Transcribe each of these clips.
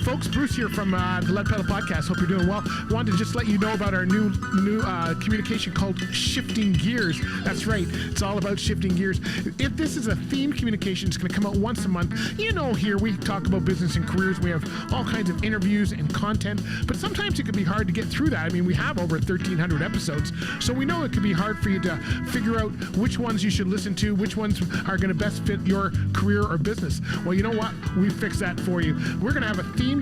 folks. Bruce here from the Lead Pedal Podcast. Hope you're doing well. Wanted to just let you know about our new communication called Shifting Gears. That's right. It's all about shifting gears. If this is a themed communication, it's going to come out once a month. You know, here we talk about business and careers. We have all kinds of interviews and content, but sometimes it can be hard to get through that. I mean, we have over 1,300 episodes, so we know it can be hard for you to figure out which ones you should listen to, which ones are going to best fit your career or business. Well, you know what? We fix that for you. We're going to have a themed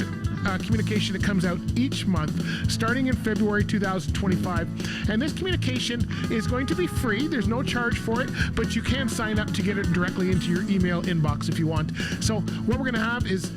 communication that comes out each month starting in February 2025, and this communication is going to be free. There's no charge for it, but you can sign up to get it directly into your email inbox if you want. So what we're going to have is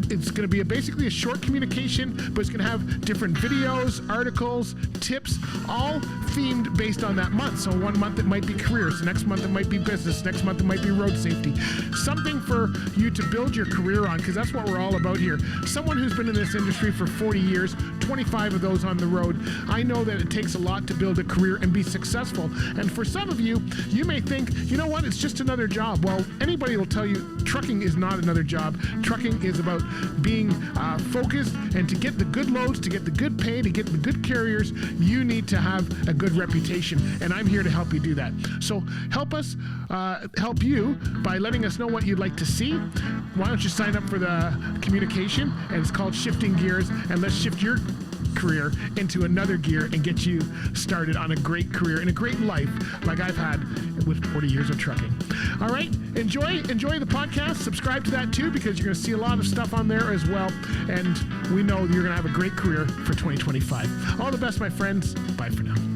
it's going to be basically a short communication, but it's going to have different videos, articles, tips, all themed based on that month. So one month it might be careers, the next month it might be business, next month it might be road safety. Something for you to build your career on, because that's what we're all about here. Someone who's been in this industry for 40 years, 25 of those on the road. I know that it takes a lot to build a career and be successful. And for some of you, you may think, you know what, it's just another job. Well, anybody will tell you trucking is not another job. Trucking is about being focused, and to get the good loads, to get the good pay, to get the good carriers, you need to have a good reputation. And I'm here to help you do that. So help us help you by letting us know what you'd like to see. Why don't you sign up for the communication? And it's called Shifting Gears, and let's shift your career into another gear and get you started on a great career and a great life like I've had with 40 years of trucking. All right, enjoy the podcast. Subscribe to that too, because you're going to see a lot of stuff on there as well, and we know you're going to have a great career for 2025. All the best, my friends. Bye for now.